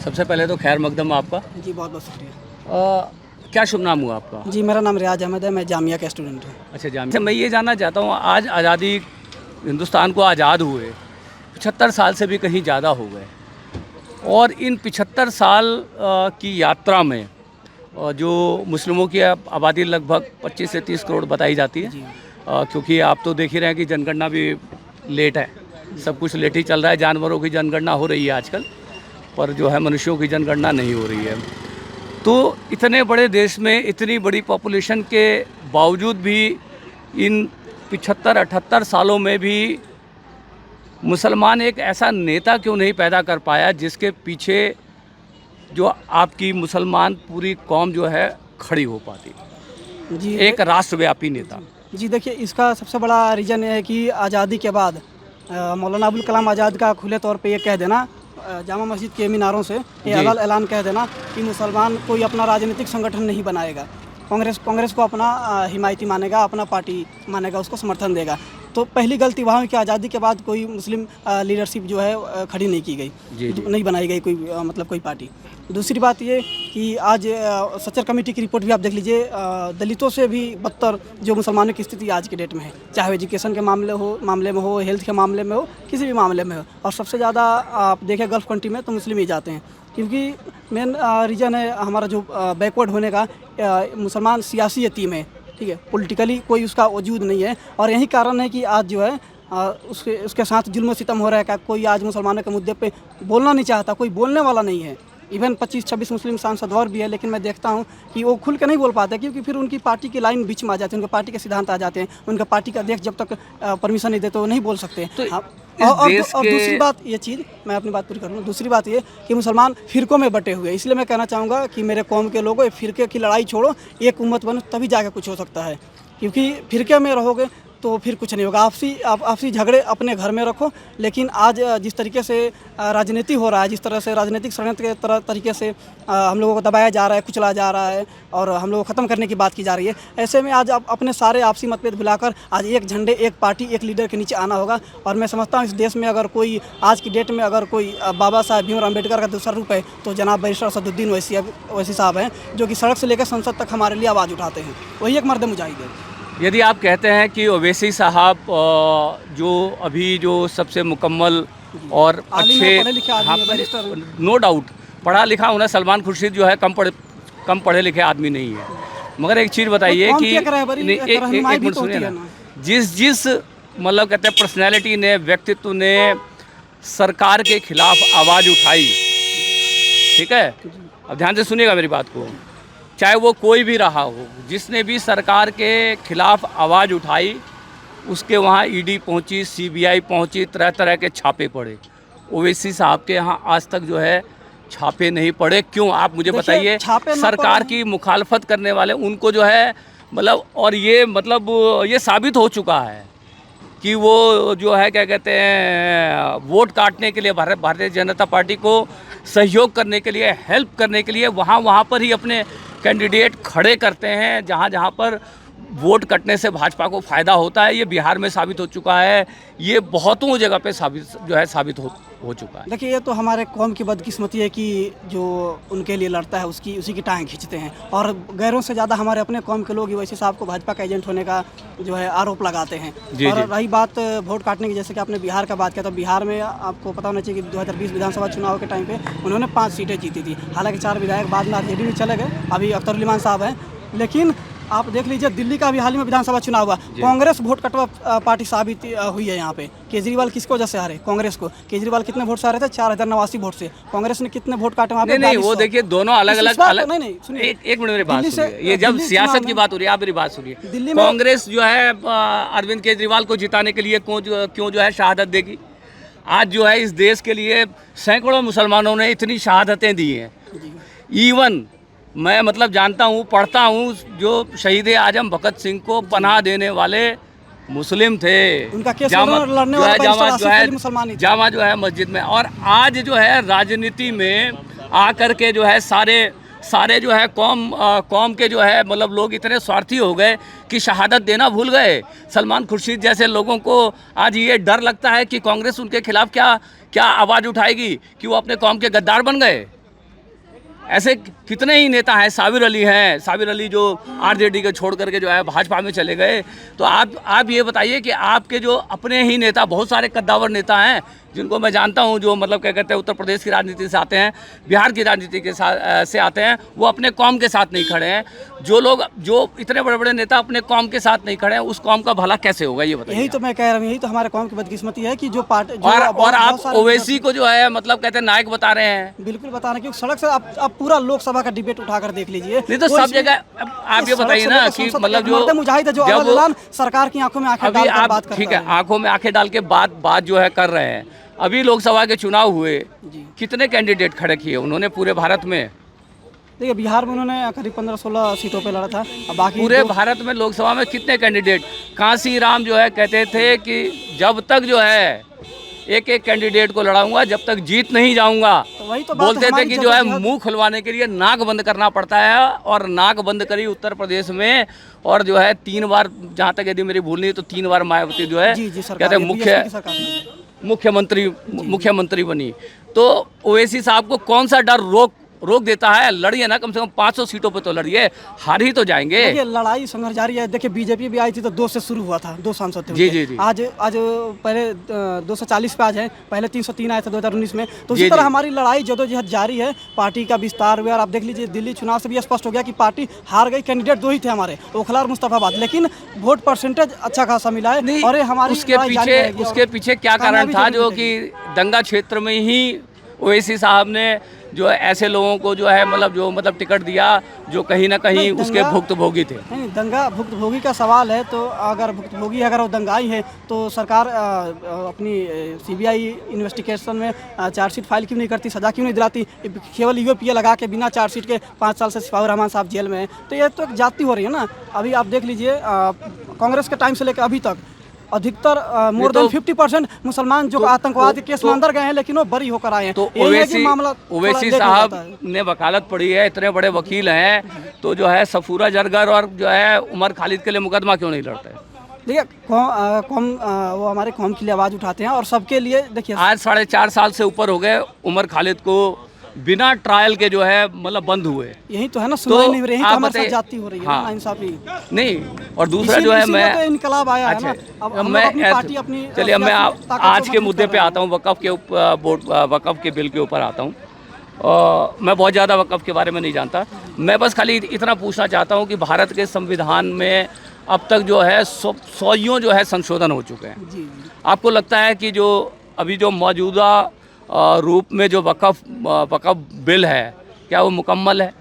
सबसे पहले तो खैर मकदम आपका। जी बहुत बहुत शुक्रिया। क्या शुभ नाम हुआ आपका? जी मेरा नाम रियाज अहमद है, मैं जामिया का स्टूडेंट हूँ। अच्छा जामिया। मैं ये जानना चाहता हूँ, आज आज़ादी, हिंदुस्तान को आज़ाद हुए 75 साल से भी कहीं ज़्यादा हो गए, और इन 75 साल की यात्रा में जो मुस्लिमों की आबादी लगभग 25 से 30 करोड़ बताई जाती है। क्योंकि आप तो देख ही रहे हैं कि जनगणना भी लेट है, सब कुछ लेट ही चल रहा है। जानवरों की जनगणना हो रही है आजकल, पर जो है मनुष्यों की जनगणना नहीं हो रही है। तो इतने बड़े देश में इतनी बड़ी पॉपुलेशन के बावजूद भी इन 75-78 सालों में भी मुसलमान एक ऐसा नेता क्यों नहीं पैदा कर पाया जिसके पीछे जो आपकी मुसलमान पूरी कौम जो है खड़ी हो पाती, जी एक राष्ट्रव्यापी नेता? जी देखिए, इसका सबसे बड़ा रीज़न ये है कि आज़ादी के बाद मौलाना अबुल कलाम आज़ाद का खुले तौर पे ये कह देना जामा मस्जिद के मीनारों से ये ऐलान कह देना कि मुसलमान कोई अपना राजनीतिक संगठन नहीं बनाएगा, कांग्रेस को अपना हिमायती मानेगा, अपना पार्टी मानेगा, उसको समर्थन देगा। तो पहली गलती वहाँ हुई कि आज़ादी के बाद कोई मुस्लिम लीडरशिप जो है खड़ी नहीं की गई, नहीं बनाई गई कोई मतलब कोई पार्टी। दूसरी बात ये कि आज सच्चर कमेटी की रिपोर्ट भी आप देख लीजिए, दलितों से भी बदतर जो मुसलमानों की स्थिति आज के डेट में है, चाहे एजुकेशन के मामले में हो, हेल्थ के मामले में हो, किसी भी मामले में हो। और सबसे ज़्यादा आप देखें गल्फ़ कंट्री में तो मुस्लिम ही जाते हैं, क्योंकि मेन रीज़न है हमारा जो बैकवर्ड होने का। मुसलमान सियासी यतीम है, ठीक है, पॉलिटिकली कोई उसका वजूद नहीं है। और यही कारण है कि आज जो है उसके साथ जुल्म सितम हो रहा है। कोई आज मुसलमानों के मुद्दे पे बोलना नहीं चाहता, कोई बोलने वाला नहीं है। इवन 25-26 मुस्लिम सांसद और भी है, लेकिन मैं देखता हूँ कि वो खुल के नहीं बोल पाते, क्योंकि फिर उनकी पार्टी की लाइन बीच में आ जाती है, उनके पार्टी के सिद्धांत आ जाते हैं, उनका पार्टी का अध्यक्ष जब तक परमिशन नहीं देते वो नहीं बोल सकते। तो और दूसरी बात ये चीज़, मैं अपनी बात पूरी करूँ, दूसरी बात ये कि मुसलमान फ़िरक़ों में बटे हुए हैं। इसलिए मैं कहना चाहूँगा कि मेरे कौम के लोगों, फ़िरक़े की लड़ाई छोड़ो, एक उम्मत बनो, तभी जाकर कुछ हो सकता है। क्योंकि फ़िरक़े में रहोगे तो फिर कुछ नहीं होगा। आपसी झगड़े अपने घर में रखो। लेकिन आज जिस तरीके से राजनीति हो रहा है, जिस तरह से राजनीतिक षड्यंत्र के तरीके से हम लोगों को दबाया जा रहा है, कुचला जा रहा है और हम लोगों को ख़त्म करने की बात की जा रही है, ऐसे में आज आप अपने सारे आपसी मतभेद भुलाकर आज एक झंडे, एक पार्टी, एक लीडर के नीचे आना होगा। और मैं समझता हूँ इस देश में अगर कोई आज की डेट में अगर कोई बाबा साहब भीमराव अम्बेडकर का दूसरा रूप है तो जनाब बैरिस्टर असदुद्दीन ओवैसी साहब हैं, जो कि सड़क से लेकर संसद तक हमारे लिए आवाज़ उठाते हैं। वही एक मर्द मुजाहिद है। यदि आप कहते हैं कि ओवैसी साहब जो अभी जो सबसे मुकम्मल और अच्छे, हाँ, नो डाउट पढ़ा लिखा होना, सलमान खुर्शीद जो है कम पढ़े लिखे आदमी नहीं है। मगर एक चीज़ बताइए कि एक मिनट सुनिए ना, जिस मतलब कहते हैं पर्सनैलिटी ने, व्यक्तित्व ने सरकार के खिलाफ आवाज़ उठाई, ठीक है, अब ध्यान से सुनिएगा मेरी बात को, चाहे वो कोई भी रहा हो, जिसने भी सरकार के खिलाफ आवाज़ उठाई उसके वहाँ ईडी पहुँची, सीबीआई पहुँची, तरह तरह के छापे पड़े। ओवैसी साहब के यहाँ आज तक जो है छापे नहीं पड़े। क्यों, आप मुझे बताइए। सरकार की मुखालफत करने वाले उनको जो है मतलब, और ये मतलब ये साबित हो चुका है कि वो जो है क्या कहते हैं, वोट काटने के लिए, भारतीय जनता पार्टी को सहयोग करने के लिए, हेल्प करने के लिए वहाँ पर ही अपने कैंडिडेट खड़े करते हैं जहाँ पर वोट कटने से भाजपा को फ़ायदा होता है। ये बिहार में साबित हो चुका है, ये बहुतों जगह पे साबित हो चुका है। देखिए, ये तो हमारे कौम की बदकिस्मती है कि जो उनके लिए लड़ता है उसी की टांग खींचते हैं, और गैरों से ज़्यादा हमारे अपने कौम के लोग ओवैसी साहब को भाजपा का एजेंट होने का जो है आरोप लगाते हैं। और रही बात वोट काटने की, जैसे कि आपने बिहार का बात किया, तो बिहार में आपको पता होना चाहिए कि 2020 विधानसभा चुनाव के टाइम पर उन्होंने 5 सीटें जीती थी। हालाँकि 4 विधायक बाद में आरजेडी में चले गए, अभी अख्तर उल ईमान साहब हैं। लेकिन आप देख लीजिए, दिल्ली का भी हाल ही में विधानसभा चुनाव हुआ, कांग्रेस वोट कटवा पार्टी साबित हुई है यहाँ पे। केजरीवाल किसको वजह से हारे? कांग्रेस को। केजरीवाल कितने वोट से हारे थे? 4089 वोट से। कांग्रेस ने कितने वोट काटे वहाँ पे? नहीं, वो देखिए दोनों अलग अलग नहीं सुनिए, एक मिनट मेरी बात सुनिए। ये जब सियासत की बात हो रही है, आप मेरी बात सुनिए। दिल्ली में कांग्रेस जो है अरविंद केजरीवाल को जिताने के लिए क्यों जो है शहादत देगी? आज जो है इस देश के लिए सैकड़ों मुसलमानों ने इतनी शहादतें दी हैं। इवन मैं मतलब जानता हूँ, पढ़ता हूँ, जो शहीद आजम भगत सिंह को पनाह देने वाले मुस्लिम थे। उनका केस जामा मुसलमान जो है मस्जिद में। और आज जो है राजनीति में आकर के जो है सारे जो है कौम के जो है मतलब लोग इतने स्वार्थी हो गए कि शहादत देना भूल गए। सलमान खुर्शीद जैसे लोगों को आज ये डर लगता है कि कांग्रेस उनके खिलाफ क्या आवाज़ उठाएगी, कि वो अपने कौम के गद्दार बन गए। ऐसे कितने ही नेता हैं, साबिर अली हैं, साबिर अली जो आरजेडी के छोड़ करके जो है भाजपा में चले गए। तो आप ये बताइए कि आपके जो अपने ही नेता, बहुत सारे कद्दावर नेता हैं जिनको मैं जानता हूं, जो मतलब क्या कहते हैं उत्तर प्रदेश की राजनीति से आते हैं, बिहार की राजनीति के साथ से आते हैं, वो अपने कौम के साथ नहीं खड़े हैं। जो लोग, जो इतने बड़े बड़े नेता अपने कौम के साथ नहीं खड़े हैं, उस कौम का भला कैसे होगा, ये बताइए। यही तो मैं कह रहा हूँ, यही तो हमारे कौम की बदकिस्मती है कि जो पार्टी और आप ओवैसी को जो है मतलब कहते हैं नायक बता रहे हैं। बिल्कुल बता रहे हैं, क्योंकि सड़क से आप पूरा लोकसभा का डिबेट उठाकर देख लीजिए। नहीं तो सब जगह आप ये बताइए ना कि मतलब जो मुजाहिद है, जो अल्लाह सरकार की आंखों में आंखें डाल कर बात कर रहा है। ठीक है, आंखों में आंखें डाल के बात जो है कर रहे हैं। अभी लोकसभा के चुनाव हुए, कितने कैंडिडेट खड़े किए उन्होंने पूरे भारत में? देखिए, बिहार में उन्होंने करीब 15-16 सीटों पे लड़ा था। अब बाकी पूरे भारत में लोकसभा में कितने कैंडिडेट? कांसी राम जो है कहते थे कि जब तक जो है एक कैंडिडेट को लड़ाऊंगा, जब तक जीत नहीं जाऊंगा। तो वही तो बोलते थे कि जो है मुंह खुलवाने के लिए नाक बंद करना पड़ता है, और नाक बंद करी उत्तर प्रदेश में। और जो है 3 बार, जहाँ तक यदि मेरी भूल नहीं तो 3 बार मायावती जो है कहते हैं मुख्यमंत्री बनी। तो ओवैसी साहब को कौन सा डर रोक देता है? लड़िए ना, कम से कम 500 सीटों पे तो लड़िए, हार ही तो जाएंगे। देखिए, लड़ाई संघर्ष जारी है। देखिए, बीजेपी भी आई थी तो 2 से शुरू हुआ था, 2 सांसद थे। जी। आज पहले 240 पे आज है, पहले 303 आए थे 2019 में। तो इसी तरह हमारी लड़ाई जदोजहद जारी है। पार्टी का विस्तार हुआ, और आप देख लीजिए दिल्ली चुनाव से भी स्पष्ट हो गया कि पार्टी हार गई। कैंडिडेट 2 ही थे हमारे, ओखला और मुस्तफाबाद, लेकिन वोट परसेंटेज अच्छा खासा मिला है। और हमारी उसके पीछे क्या कारण था, जो कि दंगा क्षेत्र में ही ओवैसी साहब ने जो है ऐसे लोगों को जो है मतलब टिकट दिया जो कहीं ना कहीं उसके भुक्तभोगी थे। नहीं, दंगा भुक्तभोगी का सवाल है, तो अगर भुक्तभोगी अगर वो दंगाई है तो सरकार अपनी सीबीआई इन्वेस्टिगेशन में चार्जशीट फाइल क्यों नहीं करती, सजा क्यों नहीं दिलाती? केवल यूपीए लगा के बिना चार्जशीट के 5 साल से सिपाही रहमान साहब जेल में हैं। तो ये तो एक जाति हो रही है ना। अभी आप देख लीजिए, कांग्रेस के टाइम से लेकर अभी तक अधिकतर मोर देन 50% मुसलमान जो आतंकवाद के केस में अंदर गए हैं, लेकिन वो बरी होकर आए हैं। तो ओवैसी साहब ने वकालत पढ़ी है, इतने बड़े वकील हैं, तो जो है सफूरा जरगर और जो है उमर खालिद के लिए मुकदमा क्यों नहीं लड़ते? देखिए, वो हमारे कौम के लिए आवाज़ उठाते हैं और सबके लिए। देखिए, आज 4.5 साल से ऊपर हो गए उमर खालिद को बिना ट्रायल के जो है मतलब बंद हुए। यही तो है ना, सुनवाई नहीं हो रही, हमारे साथ जाती हो रही है। हाँ, इंसाफी नहीं। और दूसरा जो है, मैं तो इनकलाब आया है ना। अब मैं चलिए मैं आज के मुद्दे पे आता हूँ, वक़्फ़ के बिल के ऊपर आता हूँ। मैं बहुत ज़्यादा वक़्फ़ के बारे में नहीं जानता। मैं बस खाली इतना पूछना चाहता हूँ कि भारत के संविधान में अब तक जो है 100 जो है संशोधन हो चुके हैं। आपको लगता है कि जो अभी जो मौजूदा रूप में जो वक़्फ़ बिल है, क्या वो मुकम्मल है?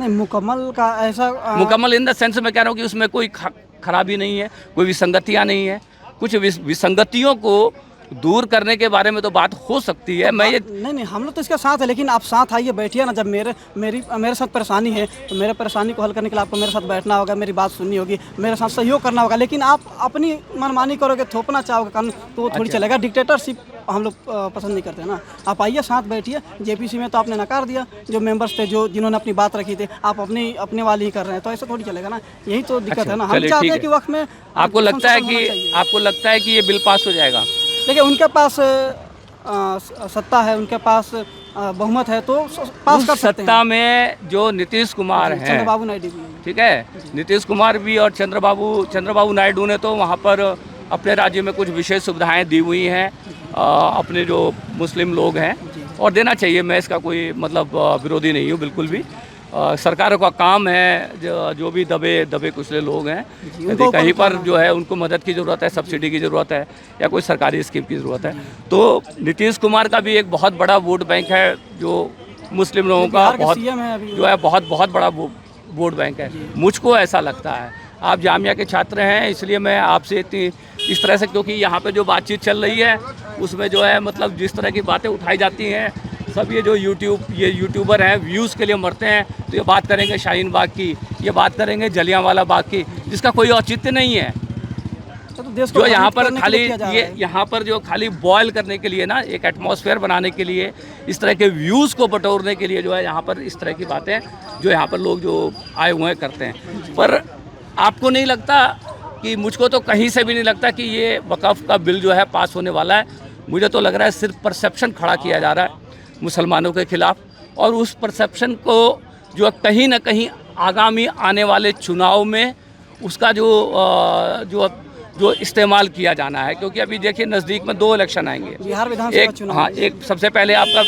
नहीं, मुकम्मल का ऐसा मुकम्मल इन द सेंस में कह रहा हूँ कि उसमें कोई खराबी नहीं है, कोई विसंगतियाँ नहीं है। कुछ विसंगतियों को दूर करने के बारे में तो बात हो सकती है। मैं ये नहीं, हम लोग तो इसके साथ है, लेकिन आप साथ आइए, बैठिए ना। जब मेरे साथ परेशानी है तो मेरे परेशानी को हल करने के लिए आपको मेरे साथ बैठना होगा, मेरी बात सुननी होगी, मेरे साथ सहयोग करना होगा। लेकिन आप अपनी मनमानी करोगे, थोपना चाहोगे कानून, तो थोड़ी चलेगा। डिक्टेटरशिप हम लोग पसंद नहीं करते ना। आप आइए, साथ बैठिए। जेपीसी में तो आपने नकार दिया, जो मेंबर्स थे, जिन्होंने अपनी बात रखी थी, आप अपने वाली ही कर रहे हैं, तो ऐसा थोड़ी चलेगा ना। यही तो दिक्कत है ना। हम चाहते हैं कि वक्त में आपको लगता है कि ये बिल पास हो जाएगा? देखिए, उनके पास सत्ता है, उनके पास बहुमत है, तो पास कर सकते हैं। सत्ता में जो नीतीश कुमार हैं, चंद्रबाबू नायडू भी, ठीक है, नीतीश कुमार भी और चंद्रबाबू नायडू ने तो वहाँ पर अपने राज्य में कुछ विशेष सुविधाएं दी हुई हैं अपने जो मुस्लिम लोग हैं, और देना चाहिए। मैं इसका कोई मतलब विरोधी नहीं हूँ बिल्कुल भी। सरकारों का काम है, जो भी दबे कुचले लोग हैं, यदि कहीं पर जो है उनको मदद की ज़रूरत है, सब्सिडी की ज़रूरत है, या कोई सरकारी स्कीम की ज़रूरत है, तो नीतीश कुमार का भी एक बहुत बड़ा वोट बैंक है, जो मुस्लिम लोगों का बहुत बड़ा वोट बैंक है। मुझको ऐसा लगता है। आप जामिया के छात्र हैं, इसलिए मैं आपसे इस तरह से, क्योंकि यहाँ पे जो बातचीत चल रही है उसमें जो है मतलब जिस तरह की बातें उठाई जाती हैं, सब ये जो यूट्यूबर हैं व्यूज़ के लिए मरते हैं, तो ये बात करेंगे शाहीन बाग की, ये बात करेंगे जलियांवाला बाग की, जिसका कोई औचित्य नहीं है। जो यहाँ पर खाली बॉयल करने के लिए ना, एक एटमॉस्फेयर बनाने के लिए, इस तरह के व्यूज़ को बटोरने के लिए जो है यहाँ पर इस तरह की बातें जो यहाँ पर लोग जो आए हुए हैं करते हैं। पर आपको नहीं लगता कि, मुझको तो कहीं से भी नहीं लगता कि ये वक़्फ़ का बिल जो है पास होने वाला है। मुझे तो लग रहा है सिर्फ परसेप्शन खड़ा किया जा रहा है मुसलमानों के खिलाफ, और उस परसेप्शन को जो कहीं ना कहीं आगामी आने वाले चुनाव में उसका जो इस्तेमाल किया जाना है, क्योंकि अभी देखिए नज़दीक में 2 इलेक्शन आएंगे। बिहार विधानसभा चुनाव, हाँ, एक सबसे पहले आपका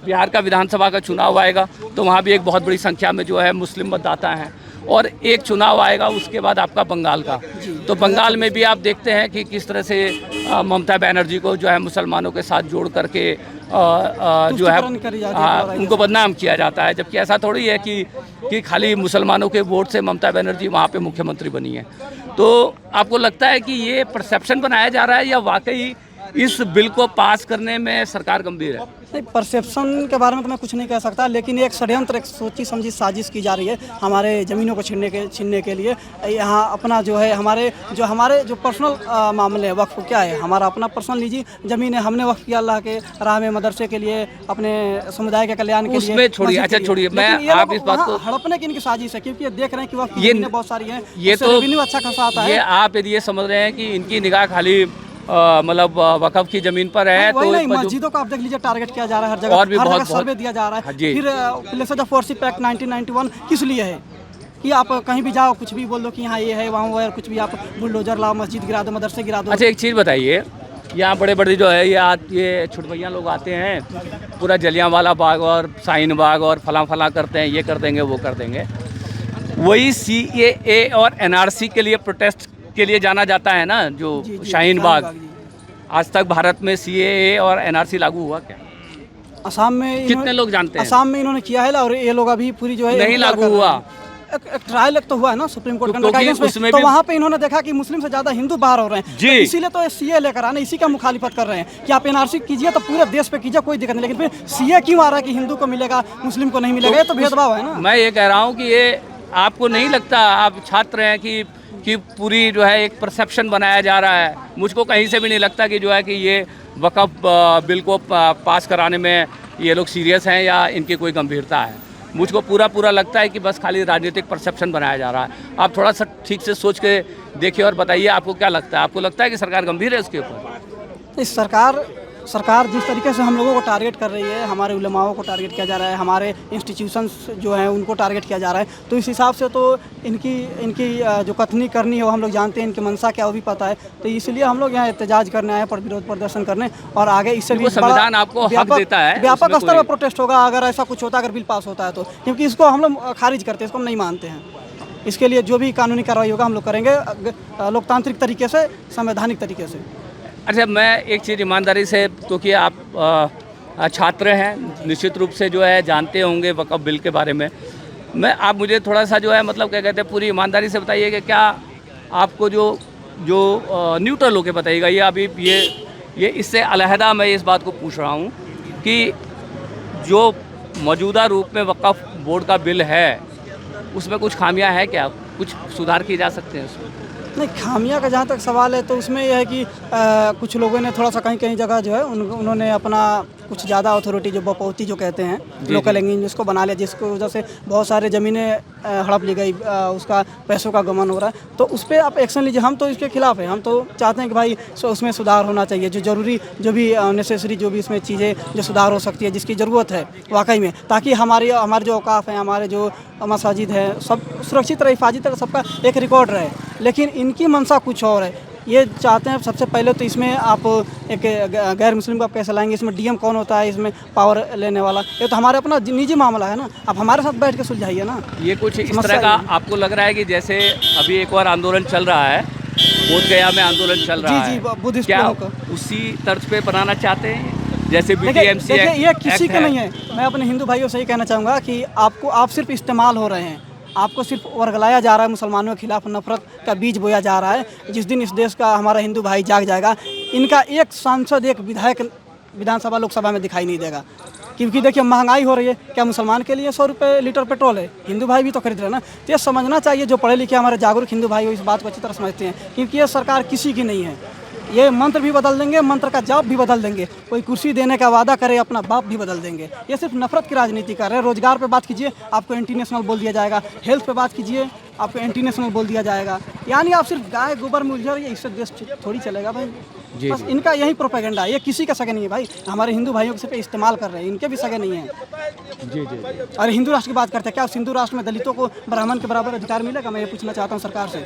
बिहार का विधानसभा का चुनाव आएगा, तो वहाँ भी एक बहुत बड़ी संख्या में जो है मुस्लिम मतदाता हैं, और एक चुनाव आएगा उसके बाद आपका बंगाल का। तो बंगाल में भी आप देखते हैं कि किस तरह से ममता बनर्जी को जो है मुसलमानों के साथ जोड़ करके जो है उनको बदनाम किया जाता है, जबकि ऐसा थोड़ी है कि खाली मुसलमानों के वोट से ममता बनर्जी वहाँ पे मुख्यमंत्री बनी है। तो आपको लगता है कि ये परसेप्शन बनाया जा रहा है या वाकई इस बिल को पास करने में सरकार गंभीर है? नहीं, परसेप्शन के बारे में तो मैं कुछ नहीं कह सकता, लेकिन एक षड्यंत्र, एक सोची समझी साजिश की जा रही है हमारे ज़मीनों को छीनने के लिए। यहाँ अपना जो है हमारे जो पर्सनल मामले हैं, वक्फ क्या है, हमारा अपना पर्सनल निजी ज़मीन है, हमने वक्फ किया अल्लाह के राह में, मदरसे के लिए, अपने समुदाय के कल्याण के लिए। उसमें छोड़िए, अच्छा छोड़िए, मैं आप इस बात को हड़पने की इनकी साजिश है, क्योंकि ये देख रहे हैं कि वक्फ की ज़मीनें बहुत सारी हैं, ये तो रेवेन्यू अच्छा खासा आता है। ये आप यदि ये समझ रहे हैं कि इनकी निगाह खाली मतलब वक़फ़ की ज़मीन पर है, तो नहीं, मस्जिदों को आप देख लीजिए टारगेट किया जा रहा है, हर जगह, और भी हर जगह सर्वे दिया जा रहा है। फिर प्लेसेज ऑफ वर्शिप एक्ट 1991 किस लिए है कि आप कहीं भी जाओ कुछ भी बोल दो कि यहाँ ये है वहाँ वो है, कुछ भी आप बुलडोजर लाओ, मस्जिद गिरा दो, मदरसे गिरा दो। अच्छा एक चीज़ बताइए, यहाँ बड़े बड़े जो है ये छुटभैया लोग आते हैं, पूरा जलियांवाला बाग और शाहीन बाग और फला करते हैं, ये कर देंगे वो कर देंगे। वही CAA और NRC के लिए प्रोटेस्ट के लिए जाना जाता है ना, जो शाहीन बाग। आज तक भारत में CAA और NRC लागू हुआ क्या? असम में कितने लोग जानते हैं? असम में इन्होंने किया है, और ये लोग अभी पूरी जो है नहीं लागू हुआ। एक ट्रायल तो हुआ है ना सुप्रीम कोर्ट के गाइडेंस में, तो वहाँ पे इन्होंने देखा कि मुस्लिम से ज्यादा हिंदू बाहर हो रहे हैं, तो इसीलिए तो CAA लेकर आने, इसी का मुखालिफत कर रहे हैं कि आप NRC कीजिए तो पूरे देश पे कीजिए, कोई दिक्कत नहीं, लेकिन फिर CAA क्यों आ रहा है कि हिंदू को मिलेगा मुस्लिम को नहीं मिलेगा? ये तो भेदभाव है ना। मैं ये कह रहा हूँ कि ये आपको नहीं लगता, आप छात्र हैं कि पूरी जो है एक परसेप्शन बनाया जा रहा है? मुझको कहीं से भी नहीं लगता कि जो है कि ये वक़फ़ बिल को पास कराने में ये लोग सीरियस हैं या इनकी कोई गंभीरता है। मुझको पूरा लगता है कि बस खाली राजनीतिक परसेप्शन बनाया जा रहा है। आप थोड़ा सा ठीक से सोच के देखिए और बताइए, आपको क्या लगता है? आपको लगता है कि सरकार गंभीर है इसके ऊपर? इस सरकार जिस तरीके से हम लोगों को टारगेट कर रही है, हमारे उलमाओं को टारगेट किया जा रहा है, हमारे इंस्टीट्यूशंस जो हैं उनको टारगेट किया जा रहा है, तो इस हिसाब से तो इनकी जो कथनी करनी है वो हम लोग जानते हैं, इनकी मंशा क्या वो भी पता है। तो इसलिए हम लोग यहाँ एहतजाज करने आए, विरोध प्रदर्शन करने, और आगे इससे भी संविधान आपको हक देता है, व्यापक स्तर पर प्रोटेस्ट होगा अगर ऐसा कुछ होता है, अगर बिल पास होता है तो, क्योंकि इसको हम लोग खारिज करते हैं, इसको हम नहीं मानते हैं। इसके लिए जो भी कानूनी कार्रवाई होगा हम लोग करेंगे लोकतांत्रिक तरीके से, संवैधानिक तरीके से। अच्छा, मैं एक चीज़ ईमानदारी से, क्योंकि आप छात्र हैं, निश्चित रूप से जो है जानते होंगे वक़फ़ बिल के बारे में, आप मुझे थोड़ा सा जो है मतलब क्या कहते हैं पूरी ईमानदारी से बताइए कि क्या आपको जो न्यूट्रल होकर बताइएगा, ये अभी ये इससे अलहदा मैं इस बात को पूछ रहा हूँ कि जो मौजूदा रूप में वक़फ़ बोर्ड का बिल है उसमें कुछ खामियां हैं क्या? कुछ सुधार किए जा सकते हैं उसमें? नहीं, खामियां का जहाँ तक सवाल है तो उसमें यह है कि कुछ लोगों ने थोड़ा सा कहीं जगह जो है उन्होंने अपना कुछ ज़्यादा अथॉरिटी जो बपौती जो कहते हैं, लोकल लैंग्वेज उसको बना लिया, जिसको वजह से बहुत सारे ज़मीनें हड़प ली गई, उसका पैसों का गमन हो रहा है। तो उस पर आप एक्शन लीजिए, हम तो इसके खिलाफ़ हैं। हम तो चाहते हैं कि भाई उसमें सुधार होना चाहिए, जो ज़रूरी, जो भी नेसेसरी, जो भी इसमें चीज़ें जो सुधार हो सकती है, जिसकी ज़रूरत है वाकई में, ताकि हमारे जो औकाफ हैं, हमारे जो मसाजिद हैं, सब सुरक्षित रहे, हिफाजत रहे, सबका एक रिकॉर्ड रहे। लेकिन इनकी मंशा कुछ और है। ये चाहते हैं सबसे पहले तो इसमें आप एक गैर मुस्लिम को आप कैसे लाएंगे, इसमें DM कौन होता है, इसमें पावर लेने वाला, ये तो हमारे अपना निजी मामला है ना, आप हमारे साथ बैठ के सुलझाइए ना। ये कुछ इस तरह का आपको लग रहा है कि जैसे अभी एक और आंदोलन चल रहा है, बोधगया में आंदोलन चल रहा है, बुद्धिस्ट, क्या उसी तर्ज पे बनाना चाहते हैं जैसे BTMC एक्ट? ये किसी के नहीं है। मैं अपने हिंदू भाइयों से ही कहना चाहूँगा कि आप सिर्फ इस्तेमाल हो रहे हैं, आपको सिर्फ वर्गलाया जा रहा है, मुसलमानों के खिलाफ नफरत का बीज बोया जा रहा है। जिस दिन इस देश का हमारा हिंदू भाई जाग जाएगा, इनका एक सांसद, एक विधायक विधानसभा लोकसभा में दिखाई नहीं देगा। क्योंकि देखिए महंगाई हो रही है, क्या मुसलमान के लिए 100 रुपये लीटर पेट्रोल है? हिंदू भाई भी तो खरीद रहे हैं ना। तो ये समझना चाहिए, जो पढ़े लिखे हमारे जागरूक हिंदू भाई हो इस बात को अच्छी तरह समझते हैं, क्योंकि ये सरकार किसी की नहीं है। ये मंत्र भी बदल देंगे, मंत्र का जाप भी बदल देंगे, कोई कुर्सी देने का वादा करे अपना बाप भी बदल देंगे। ये सिर्फ नफरत की राजनीति कर रहे हैं। रोजगार पे बात कीजिए, आपको इंटरनेशनल बोल दिया जाएगा। हेल्थ पे बात कीजिए, आपको एंटी नेशनल बोल दिया जाएगा। यानी आप सिर्फ गाय गोबर में उलझे, इससे देश थोड़ी चलेगा भाई। जी, बस जी। इनका यही प्रोपेगेंडा है, ये किसी का सगे नहीं है भाई। हमारे हिंदू भाइयों से पे इस्तेमाल कर रहे हैं, इनके भी सगे नहीं है। जी, जी, जी। और हिंदू राष्ट्र की बात करते हैं, क्या उस हिंदू राष्ट्र में दलितों को ब्राह्मण के बराबर अधिकार मिलेगा? मैं ये पूछना चाहता हूँ सरकार से।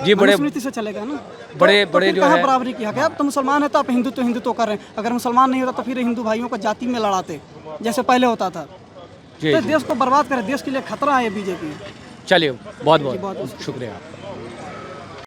जी, बड़े मनुस्मृति से चलेगा ना। बड़े तो बड़े फिर जो कहाँ है बराबरी की हक है? अब तो मुसलमान है तो आप हिंदुत्व कर रहे हैं। अगर मुसलमान नहीं होता तो फिर हिंदू भाइयों को जाति में लड़ाते जैसे पहले होता था। जी, तो जी। देश को बर्बाद करे, देश के लिए खतरा है ये बीजेपी। चलिए बहुत बहुत बहुत शुक्रिया आपका।